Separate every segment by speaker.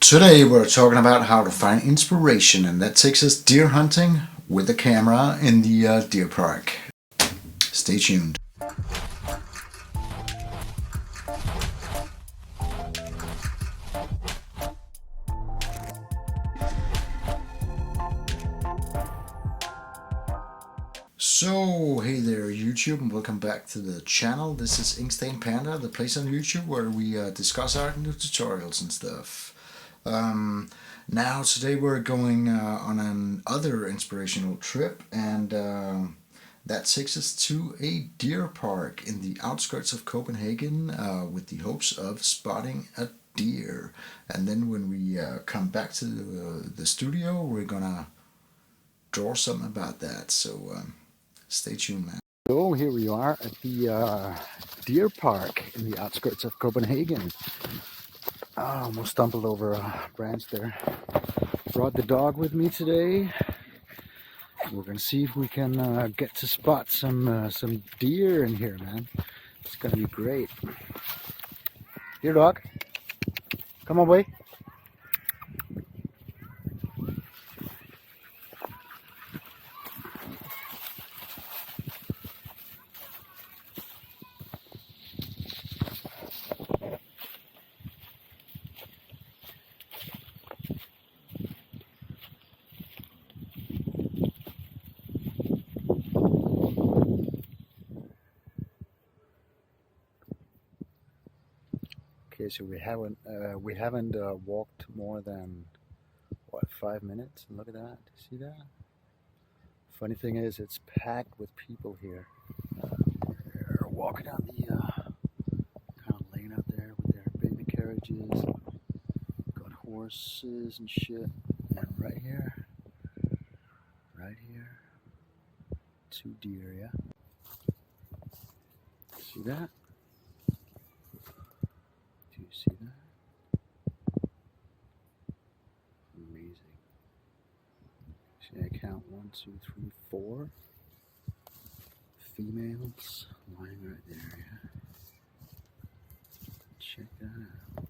Speaker 1: Today we're talking about how to find inspiration, and that takes us deer hunting with the camera in the deer park. Stay tuned. So, hey there YouTube, and welcome back to the channel. This is Inkstainedpanda, the place on YouTube where we discuss art and do tutorials and stuff. Now today we're going on another inspirational trip, and that takes us to a deer park in the outskirts of Copenhagen with the hopes of spotting a deer. And then when we come back to the studio, we're gonna draw something about that. So stay tuned, man. So here we are at the deer park in the outskirts of Copenhagen. I almost stumbled over a branch there. Brought the dog with me today. We're gonna see if we can get to spot some deer in here, man. It's gonna be great. Here, dog. Come on, boy. Okay, so we haven't walked more than what, 5 minutes? And look at that. See that? Funny thing is, it's packed with people here. They're walking on the kind of lane out there with their baby carriages. Got horses and shit. And right here, two deer. Yeah. See that? Do you see that? Amazing. See, I count 1, 2, 3, 4 females lying right there. Yeah. Check that out.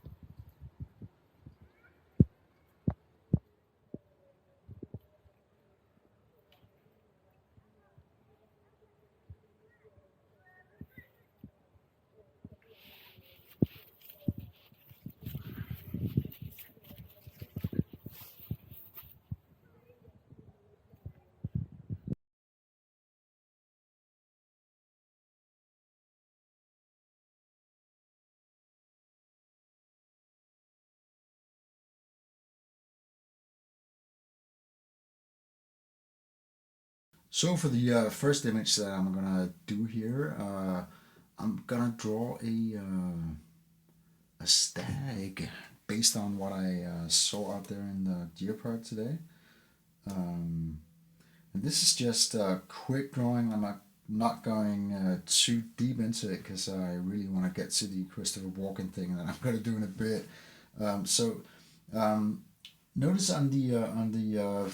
Speaker 1: So for the first image that I'm gonna do here, I'm gonna draw a stag based on what I saw out there in the deer park today. And this is just a quick drawing. I'm not going too deep into it because I really want to get to the Christopher Walken thing that I'm going to do in a bit. So notice on the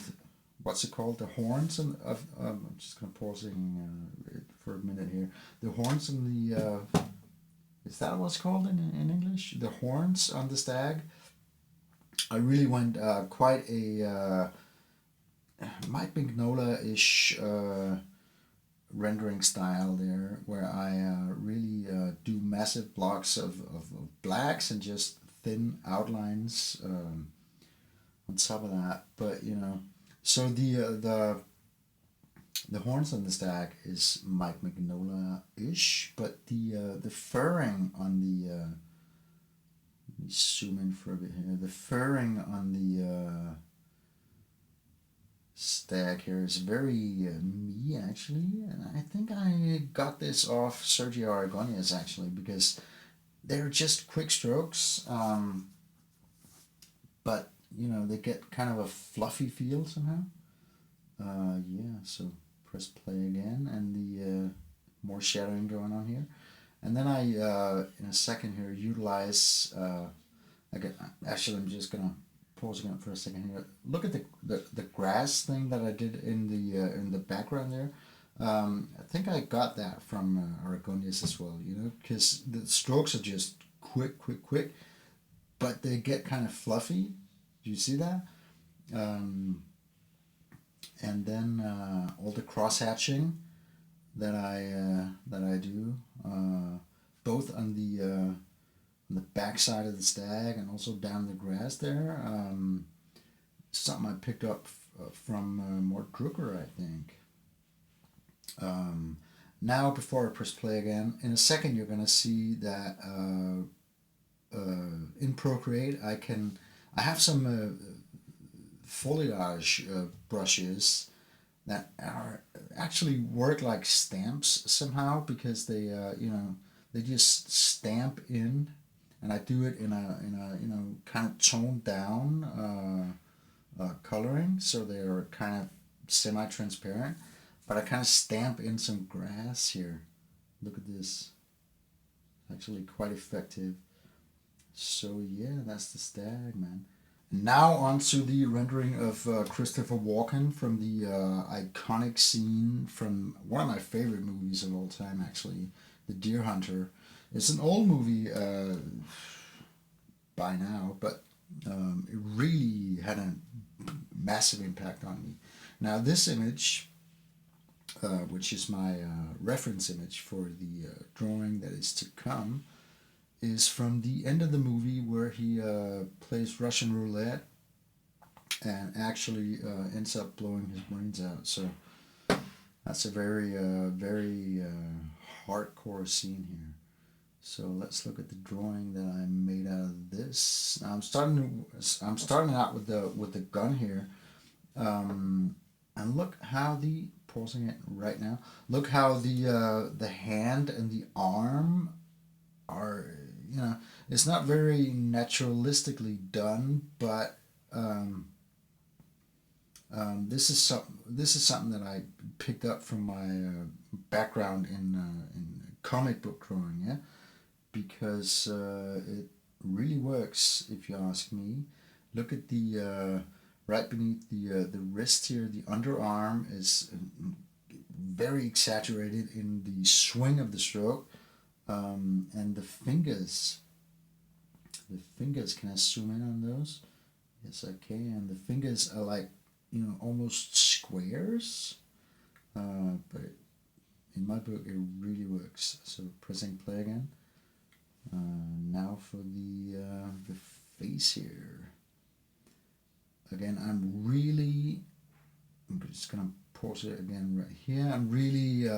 Speaker 1: what's it called? The horns and I'm just gonna pausing it for a minute here. The horns on the is that what's called in English? The horns on the stag. I really went quite a Mike Mignola-ish rendering style there, where I really do massive blocks of blacks and just thin outlines on top of that. But you know, so the horns on the stag is Mike Mignola-ish, but the furring on the let me zoom in for a bit here. The furring on the stag here is very me actually, and I think I got this off Sergio Aragonés actually, because they're just quick strokes, but you know they get kind of a fluffy feel somehow. Yeah, so press play again, and the more shadowing going on here, and then I in a second here utilize. Actually, I'm just gonna pausing it for a second here. Look at the grass thing that I did in the background there. I think I got that from Aragonés as well. You know, because the strokes are just quick, but they get kind of fluffy. Do you see that? And then all the cross hatching that I do, both on the back side of the stag and also down the grass there. Something I picked up from Mort Drucker, I think. Now, before I press play again, in a second you're gonna see that in Procreate I have some foliage brushes that are actually work like stamps somehow, because they they just stamp in, and I do it in a kind of toned down coloring, so they're kind of semi-transparent, but I kind of stamp in some grass here. Look at this. Actually quite effective. So yeah, that's the stag, man. Now on to the rendering of Christopher Walken from the iconic scene from one of my favorite movies of all time, actually, The Deer Hunter. It's an old movie by now, but it really had a massive impact on me. Now this image, which is my reference image for the drawing that is to come, is from the end of the movie where he plays Russian roulette and actually ends up blowing his brains out. So that's a very hardcore scene here. So let's look at the drawing that I made out of this. Now I'm starting out with the gun here, and look how pausing it right now. Look how the hand and the arm are, it's not very naturalistically done, but this is something that I picked up from my background in comic book drawing, yeah, because it really works, if you ask me. Look at the right beneath the wrist here. The underarm is very exaggerated in the swing of the stroke. And the fingers, can I zoom in on those? Yes, I can. The fingers are like, almost squares, but in my book it really works. So pressing play again. Now for the face here. Again, I'm just gonna pause it again right here. I'm really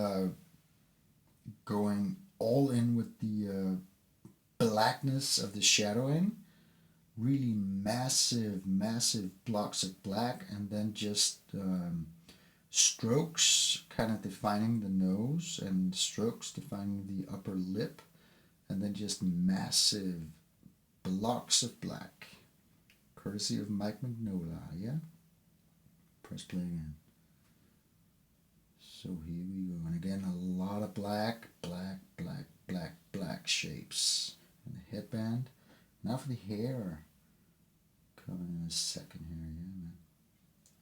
Speaker 1: going all in with the blackness of the shadowing. Really massive blocks of black, and then just strokes kind of defining the nose, and strokes defining the upper lip, and then just massive blocks of black, courtesy of Mike Mignola. Yeah, press play again. So here we go, and again a lot of black shapes. And the headband. Now for the hair. Coming in a second here, yeah, man.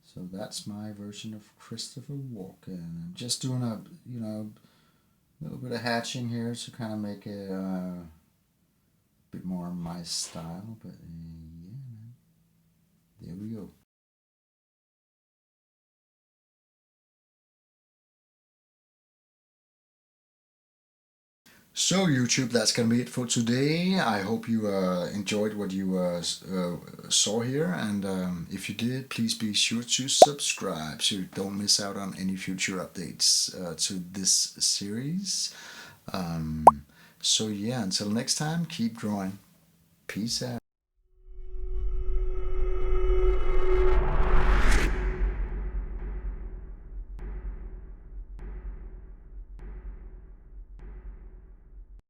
Speaker 1: So that's my version of Christopher Walken. I'm just doing a little bit of hatching here to kind of make it a bit more my style, but yeah, man. There we go. So YouTube, that's gonna be it for today. I hope you enjoyed what you saw here, and if you did, please be sure to subscribe so you don't miss out on any future updates to this series. So yeah, until next time, keep drawing. Peace out.